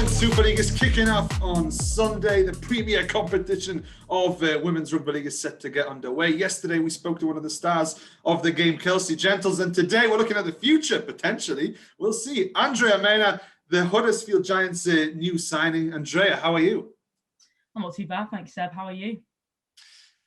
Women's Super League is kicking off on Sunday. The premier competition of Women's Rugby League is set to get underway. Yesterday, we spoke to one of the stars of the game, Kelsey Gentles, and today we're looking at the future, potentially. We'll see. Andrea Mena, the Huddersfield Giants' new signing. Andrea, how are you? I'm not too bad, thanks, Seb. How are you?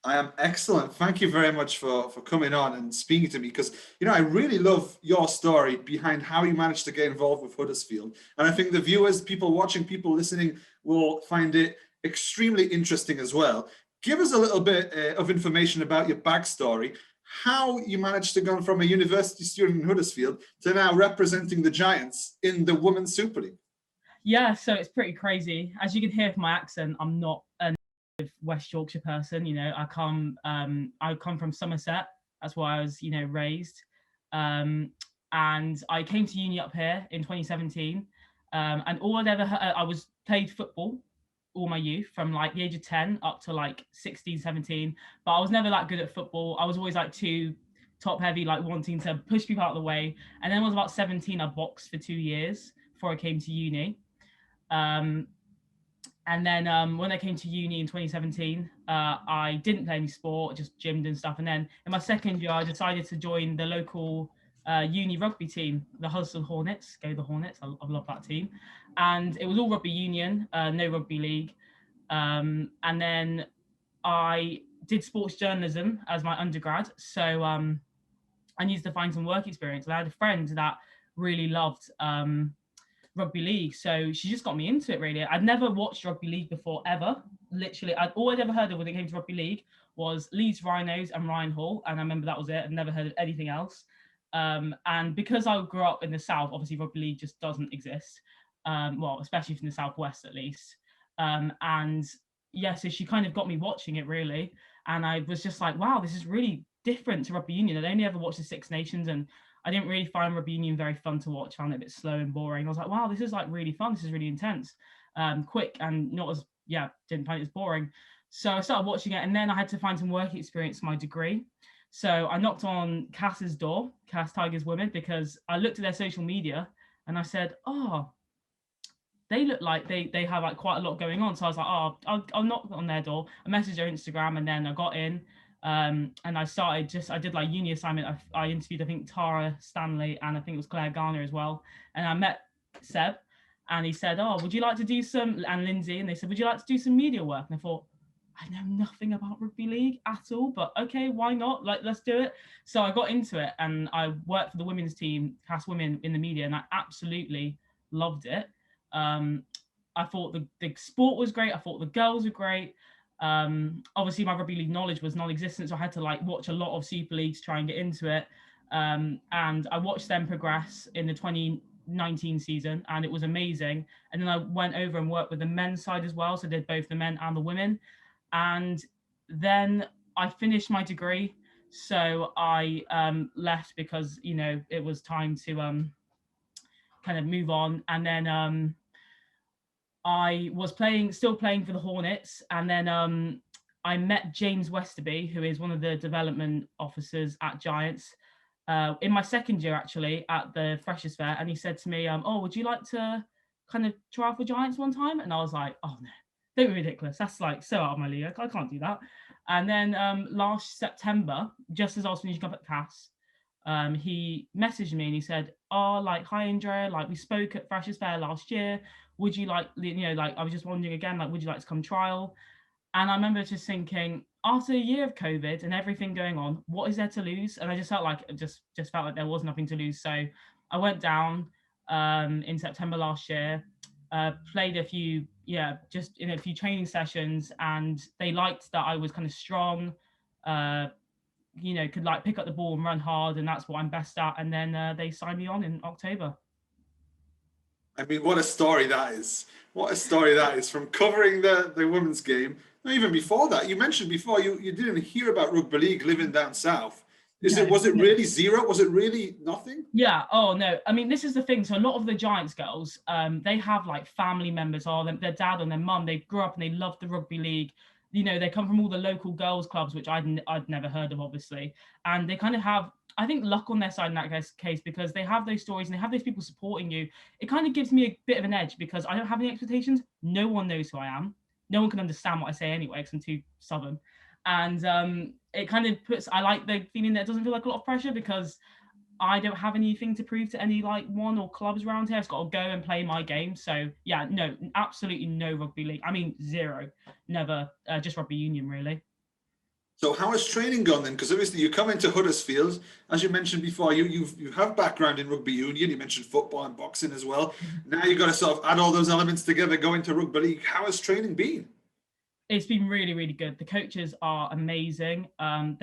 I am excellent. Thank you very much for coming on and speaking to me because, I really love your story behind how you managed to get involved with Huddersfield. And I think the viewers, people watching, people listening will find it extremely interesting as well. Give us a little bit of information about your backstory, how you managed to go from a university student in Huddersfield to now representing the Giants in the Women's Super League. Yeah, so it's pretty crazy. As you can hear from my accent, I'm not a West Yorkshire person. I come from Somerset. That's where I was raised, and I came to uni up here in 2017, and all I'd ever heard, played football all my youth from like the age of 10 up to like 16, 17, but I was never that good at football. I was always like too top heavy, like wanting to push people out of the way. And then when I was about 17, I boxed for 2 years before I came to uni. And then when I came to uni in 2017, I didn't play any sport, just gymmed and stuff. And then in my second year, I decided to join the local uni rugby team, the Huddersfield Hornets. Go the Hornets, I love that team. And it was all rugby union, no rugby league. And then I did sports journalism as my undergrad. So I needed to find some work experience. And I had a friend that really loved rugby league, so she just got me into it. Really, I'd never watched rugby league before, ever. Literally, all I'd ever heard of when it came to rugby league was Leeds Rhinos and Ryan Hall, and I remember that was it. I'd never heard of anything else. And because I grew up in the south, obviously rugby league just doesn't exist. Well, especially from the southwest at least. And yeah, so she kind of got me watching it really, and I was just like, wow, this is really different to rugby union. I'd only ever watched the Six Nations, and I didn't really find rugby union very fun to watch. Found it a bit slow and boring. I was like, wow, this is like really fun. This is really intense, quick, and not as, didn't find it as boring. So I started watching it, and then I had to find some work experience for my degree. So I knocked on Cass's door, Cass Tigers Women, because I looked at their social media and I said, oh, they look like they have like quite a lot going on. So I was like, oh, I'll knock on their door. I messaged their Instagram, and then I got in. And I did like uni assignment. I interviewed, I think, Tara Stanley, and I think it was Claire Garner as well. And I met Seb, and he said, oh, would you like to do some, and Lindsay, and they said, would you like to do some media work? And I thought, I know nothing about rugby league at all, but okay, why not? Like, let's do it. So I got into it, and I worked for the women's team, Cass Women, in the media, and I absolutely loved it. I thought the sport was great. I thought the girls were great. Obviously my rugby league knowledge was non-existent, so I had to like watch a lot of Super Leagues, try and get into it. And I watched them progress in the 2019 season, and it was amazing. And then I went over and worked with the men's side as well, so I did both the men and the women. And then I finished my degree, so I left because it was time to kind of move on. And then I was still playing for the Hornets, and then I met James Westerby, who is one of the development officers at Giants, in my second year actually at the Freshers Fair, and he said to me, "Oh, would you like to kind of try out for Giants one time?" And I was like, "Oh no, don't be ridiculous. That's like so out of my league. I can't do that." And then last September, just as I was finishing up at Cass, he messaged me and he said, "Oh, like, hi Andrea, like we spoke at Freshers Fair last year. Would you like, like I was just wondering again, like, would you like to come trial?" And I remember just thinking, after a year of COVID and everything going on, what is there to lose? And I just felt like there was nothing to lose. So I went down in September last year, played a few, just in a few training sessions, and they liked that I was kind of strong, could like pick up the ball and run hard, and that's what I'm best at. And then they signed me on in October. I mean, what a story that is. What a story that is, from covering the women's game. Not even before that, you mentioned before you didn't hear about rugby league living down south. Was it really zero? Was it really nothing? Yeah. Oh no. I mean, this is the thing. So a lot of the Giants girls, they have like family members, or their dad and their mum. They grew up and they loved the rugby league. They come from all the local girls clubs, which I'd never heard of, obviously. And they kind of have, I think luck on their side in that case, because they have those stories and they have those people supporting you. It kind of gives me a bit of an edge because I don't have any expectations. No one knows who I am. No one can understand what I say anyway because I'm too southern. And it kind of puts, I like the feeling that it doesn't feel like a lot of pressure because I don't have anything to prove to any like one or clubs around here. I've got to go and play my game. So yeah, no, absolutely no rugby league. I mean, zero, never, just rugby union really. So how has training gone then? Because obviously you come into Huddersfield, as you mentioned before, you have background in rugby union. You mentioned football and boxing as well. Now you've got to sort of add all those elements together, go into rugby league. How has training been? It's been really, really good. The coaches are amazing. I'm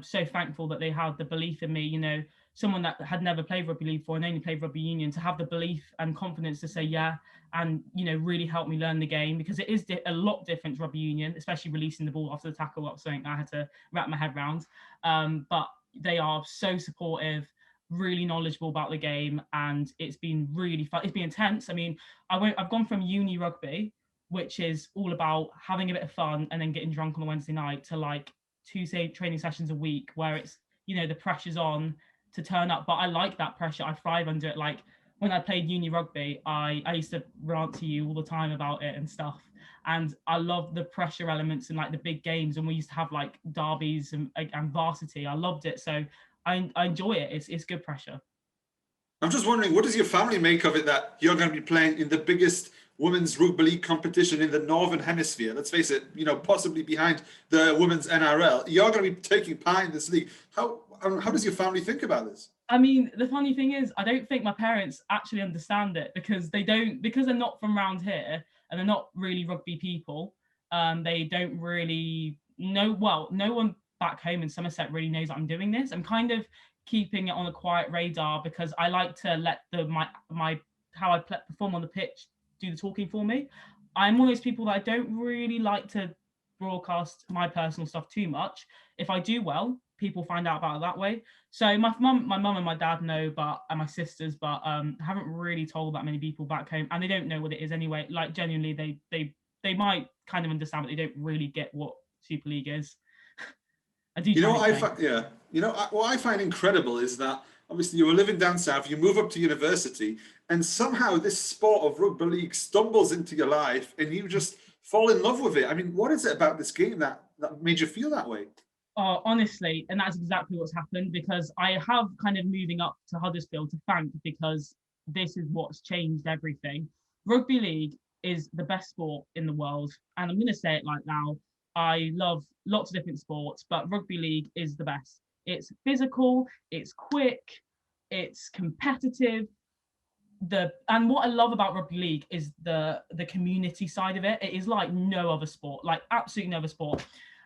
so thankful that they have the belief in me, someone that had never played rugby league before and only played rugby union, to have the belief and confidence to say, yeah, and, really help me learn the game, because it is a lot different to rugby union, especially releasing the ball after the tackle up, something I had to wrap my head around. But they are so supportive, really knowledgeable about the game, and it's been really fun. It's been intense. I mean, I've gone from uni rugby, which is all about having a bit of fun and then getting drunk on a Wednesday night, to like 2 training sessions a week where it's, the pressure's on to turn up. But I like that pressure. I thrive under it. Like when I played uni rugby, I used to rant to you all the time about it and stuff. And I love the pressure elements and like the big games. And we used to have like derbies and varsity. I loved it. So I enjoy it. It's good pressure. I'm just wondering, what does your family make of it that you're going to be playing in the biggest women's rugby league competition in the Northern Hemisphere? Let's face it, possibly behind the women's NRL. You're going to be taking part in this league. How does your family think about this? I mean, the funny thing is, I don't think my parents actually understand it because because they're not from around here and they're not really rugby people. They don't really know. Well, no one back home in Somerset really knows that I'm doing this. I'm kind of keeping it on a quiet radar because I like to let my how I perform on the pitch do the talking for me. I'm one of those people that I don't really like to broadcast my personal stuff too much. If I do well, people find out about it that way. So my mum and my dad know, and my sisters, but I haven't really told that many people back home, and they don't know what it is anyway. Like genuinely, they might kind of understand, but they don't really get what Super League is. I do You try know and what I explain. find, yeah. What I find incredible is that obviously you were living down south, you move up to university, and somehow this sport of rugby league stumbles into your life, and you just fall in love with it. I mean, what is it about this game that made you feel that way? Honestly, and that's exactly what's happened, because I have kind of moving up to Huddersfield to thank, because this is what's changed everything. Rugby league is the best sport in the world, and I'm going to say it like now. I love lots of different sports, but rugby league is the best. It's physical, it's quick, it's competitive. And what I love about rugby league is the community side of it. It is like no other sport, like absolutely no other sport.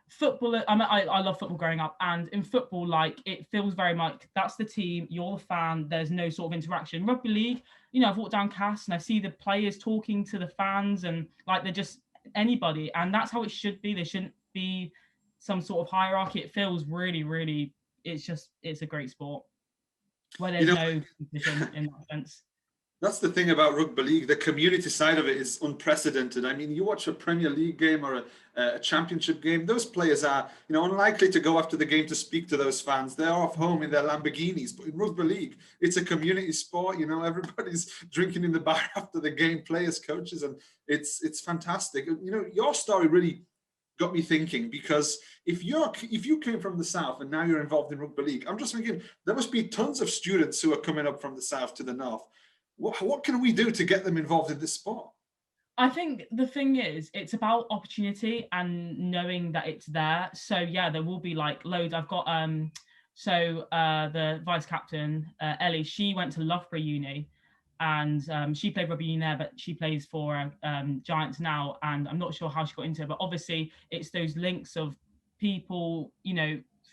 Football, I love football growing up, and in football, like it feels very much that's the team, you're the fan, there's no sort of interaction. Rugby league, I've walked down Cass and I see the players talking to the fans, and like they're just anybody, and that's how it should be. There shouldn't be some sort of hierarchy. It feels really, really, it's a great sport where You there's know, no competition in that sense. That's the thing about rugby league. The community side of it is unprecedented. I mean, you watch a Premier League game or a championship game, those players are, unlikely to go after the game to speak to those fans. They're off home in their Lamborghinis. But in rugby league, it's a community sport. Everybody's drinking in the bar after the game, players, coaches, and it's fantastic. Your story really got me thinking, because if you came from the south and now you're involved in rugby league, I'm just thinking there must be tons of students who are coming up from the south to the north. What can we do to get them involved in this sport? I think the thing is, it's about opportunity and knowing that it's there. So yeah, there will be like loads. I've got the vice captain, Ellie, she went to Loughborough Uni, and she played rugby union there, but she plays for Giants now, and I'm not sure how she got into it, but obviously it's those links of people,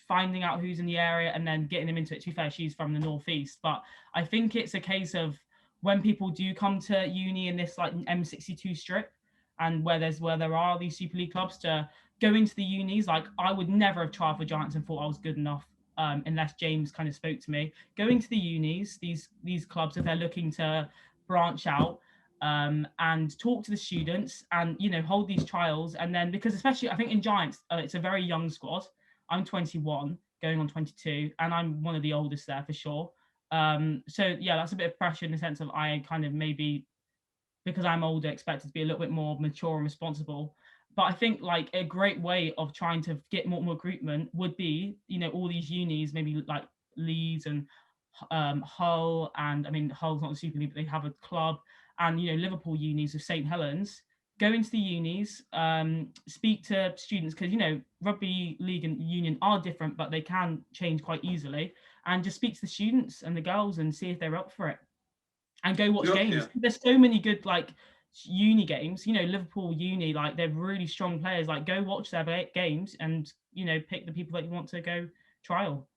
finding out who's in the area and then getting them into it. To be fair, she's from the northeast, but I think it's a case of when people do come to uni in this like M62 strip, and where there are these Super League clubs, to go into the unis. Like I would never have tried for Giants and thought I was good enough, unless James kind of spoke to me. Going to the unis, these clubs, if they're looking to branch out, and talk to the students, and hold these trials, and then, because especially I think in Giants, it's a very young squad. I'm 21, going on 22, and I'm one of the oldest there for sure. So yeah, that's a bit of pressure in the sense of I kind of maybe because I'm older, expected to be a little bit more mature and responsible. But I think like a great way of trying to get more recruitment would be, all these unis, maybe like Leeds and Hull, and I mean Hull's not the Super League, but they have a club, and Liverpool unis of St Helens. Go into the unis, speak to students because rugby league and union are different, but they can change quite easily. And just speak to the students and the girls and see if they're up for it and go watch Yeah. games. There's so many good like uni games. Liverpool uni, like they're really strong players. Like go watch their games and pick the people that you want to go trial.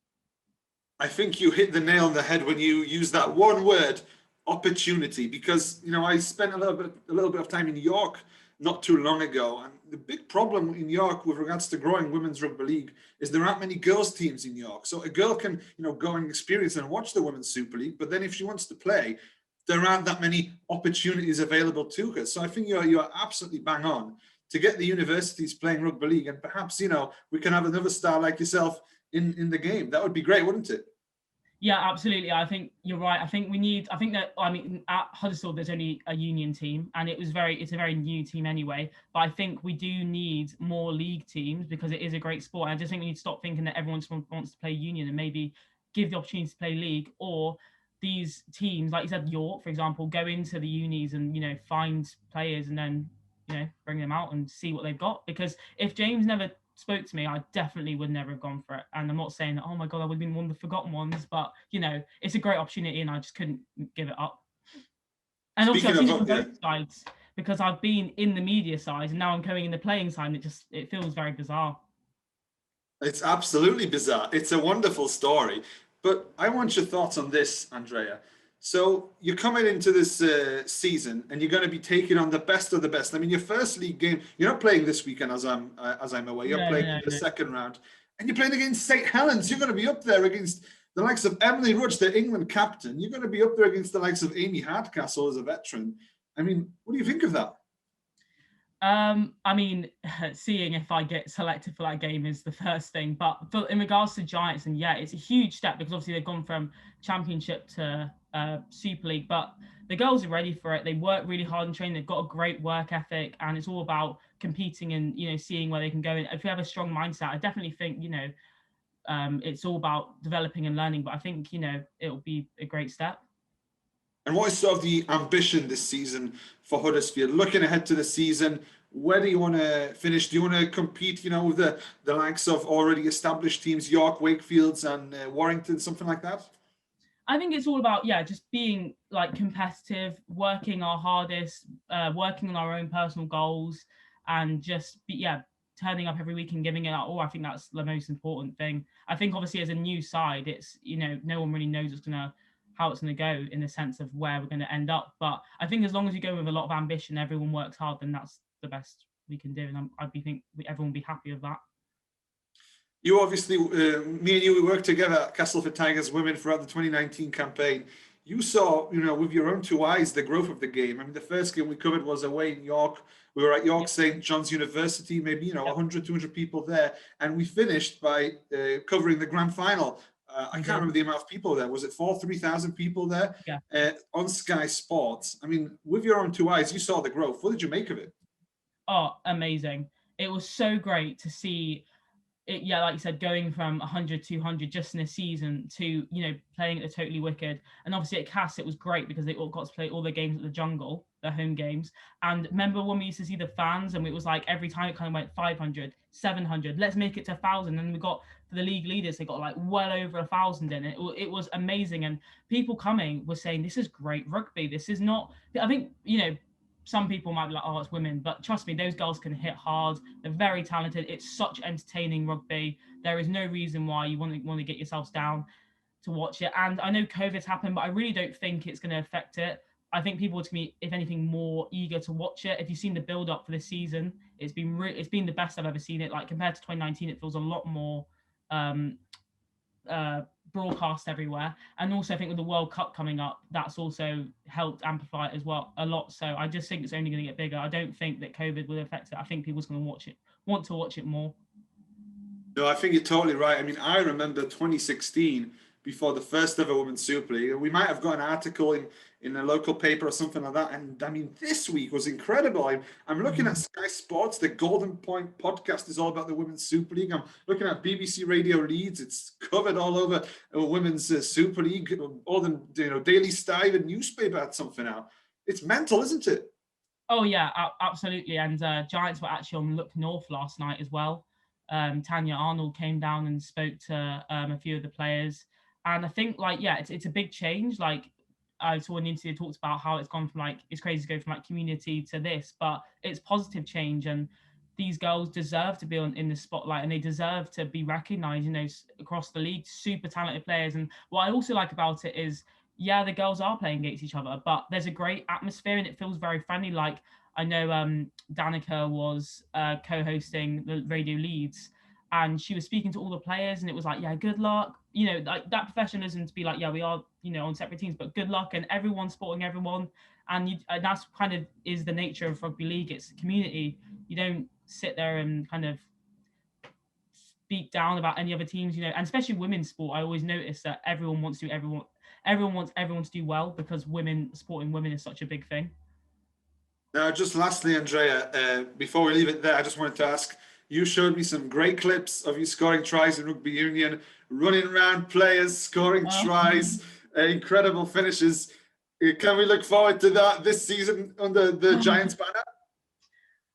I think you hit the nail on the head when you use that one word, opportunity, because I spent a little bit of time in York not too long ago, and the big problem in York with regards to growing women's rugby league is there aren't many girls teams in York. So a girl can go and experience and watch the women's Super League, but then if she wants to play, there aren't that many opportunities available to her. So I think you're absolutely bang on to get the universities playing rugby league, and perhaps we can have another star like yourself in the game. That would be great, wouldn't it? Yeah, absolutely. I think you're right. I think that, I mean, at Huddersfield, there's only a union team and it's a very new team anyway. But I think we do need more league teams because it is a great sport. And I just think we need to stop thinking that everyone just wants to play union and maybe give the opportunity to play league, or these teams, like you said, York, for example, go into the unis and, find players and then, bring them out and see what they've got. Because if James never spoke to me, I definitely would never have gone for it. And I'm not saying that, oh my God, I would have been one of the forgotten ones, but it's a great opportunity and I just couldn't give it up. And obviously I've Speaking seen it of, from yeah, both sides because I've been in the media side and now I'm going in the playing side and it feels very bizarre. it's absolutely bizarre. It's a wonderful story. But I want your thoughts on this, Andrea. So you're coming into this season, and you're going to be taking on the best of the best. I mean, your first league game, you're not playing this weekend, as I'm aware. You're No, playing no, in the no. second round, and you're playing against St Helens. You're going to be up there against the likes of Emily Rudge, the England captain. You're going to be up there against the likes of Amy Hardcastle as a veteran. I mean, what do you think of that? I mean, seeing if I get selected for that game is the first thing. But in regards to Giants, and yeah, it's a huge step because obviously they've gone from Championship to Super League. But the girls are ready for it. They work really hard in training. They've got a great work ethic, and it's all about competing and seeing where they can go. And if you have a strong mindset, I definitely think it's all about developing and learning. But I think it'll be a great step. And what is sort of the ambition this season for Huddersfield? Looking ahead to the season, where do you want to finish? Do you want to compete, with the likes of already established teams, York, Wakefields, and Warrington, something like that? I think it's all about just being like competitive, working our hardest, working on our own personal goals, and just turning up every week and giving it our all. I think that's the most important thing. I think obviously as a new side, it's no one really knows how it's gonna go in the sense of where we're gonna end up. But I think as long as you go with a lot of ambition, everyone works hard, then that's the best we can do, and I'd be think everyone will be happy with that. You obviously, me and you, we worked together at Castleford Tigers Women throughout the 2019 campaign. You saw, with your own two eyes, the growth of the game. I mean, the first game we covered was away in York. We were at York Yep. St. John's University, maybe, Yep. 100, 200 people there. And we finished by covering the grand final. I We can't did. remember the amount of people there. Was it 3,000 people there Yeah. on Sky Sports? I mean, with your own two eyes, you saw the growth. What did you make of it? Oh, amazing. It was so great to see it, yeah, like you said, going from 100 to 200 just in a season to, playing at the Totally Wicked. And obviously at Cass, it was great because they all got to play all their games at the Jungle, their home games. And remember when we used to see the fans and it was like every time it kind of went 500, 700, let's make it to 1,000. And we got for the league leaders, they got like well over 1,000 in it. It was amazing. And people coming were saying, this is great rugby. This is not, I think, some people might be like, oh, it's women, but trust me, those girls can hit hard. They're very talented. It's such entertaining rugby. There is no reason why you want to get yourselves down to watch it. And I know COVID's happened, but I really don't think it's going to affect it. I think people are going to be, if anything, more eager to watch it. If you've seen the build up for this season, it's been the best I've ever seen it. Like compared to 2019, it feels a lot more um, broadcast everywhere. And also, I think with the World Cup coming up, that's also helped amplify it as well a lot. So I just think it's only going to get bigger. I don't think that COVID will affect it. I think people's going to want to watch it more. No, I think you're totally right. I mean, I remember 2016 before the first ever Women's Super League. We might have got an article in a local paper or something like that. And I mean, this week was incredible. I'm looking at Sky Sports. The Golden Point podcast is all about the Women's Super League. I'm looking at BBC Radio Leeds. It's covered all over Women's Super League. All the Daily Star, even newspaper had something out. It's mental, isn't it? Oh yeah, absolutely. And Giants were actually on Look North last night as well. Tanya Arnold came down and spoke to a few of the players, and I think it's a big change. Like I saw an interview that talks about how it's gone from it's crazy to go from community to this, but it's positive change, and these girls deserve to be in the spotlight, and they deserve to be recognised. Across the league, super talented players. And what I also like about it is, yeah, the girls are playing against each other, but there's a great atmosphere and it feels very friendly. Like I know Danica was co-hosting the Radio Leeds, and she was speaking to all the players, and it was like, yeah, good luck. Like that professionalism to be like, yeah, we are, on separate teams, but good luck, and everyone's supporting everyone. And that's kind of is the nature of rugby league. It's community. You don't sit there and kind of speak down about any other teams, and especially women's sport. I always notice that everyone wants everyone to do well, because supporting women is such a big thing. Now, just lastly, Andrea, before we leave it there, I just wanted to ask, you showed me some great clips of you scoring tries in rugby union, running around players, scoring tries, incredible finishes. Can we look forward to that this season under the Giants banner?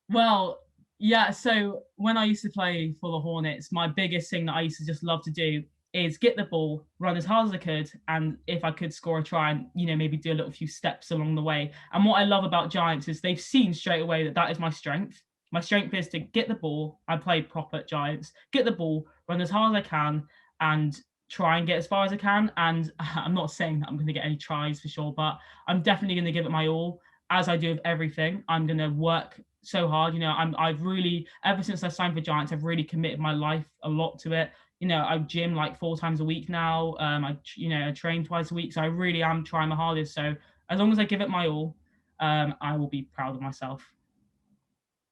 Well, yeah. So when I used to play for the Hornets, my biggest thing that I used to just love to do is get the ball, run as hard as I could, and if I could score a try, and maybe do a little few steps along the way. And what I love about Giants is they've seen straight away that is my strength. My strength is to get the ball. I play proper at Giants. Get the ball, run as hard as I can, and try and get as far as I can. And I'm not saying that I'm going to get any tries for sure, but I'm definitely going to give it my all, as I do with everything. I'm going to work so hard. I've really, ever since I signed for Giants, I've really committed my life a lot to it. I gym 4 times a week now. I train twice a week. So I really am trying my hardest. So as long as I give it my all, I will be proud of myself.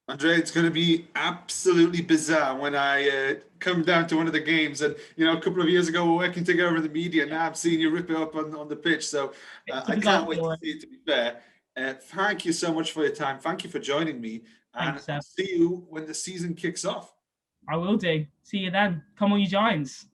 Andrea, it's going to be absolutely bizarre when I come down to one of the games. And, a couple of years ago, we were working together in the media. Now I'm seeing you rip it up on the pitch. So I can't wait to see it, to be fair. Thank you so much for your time. Thank you for joining me. And I'll see you when the season kicks off. I will do. See you then. Come on, you Giants.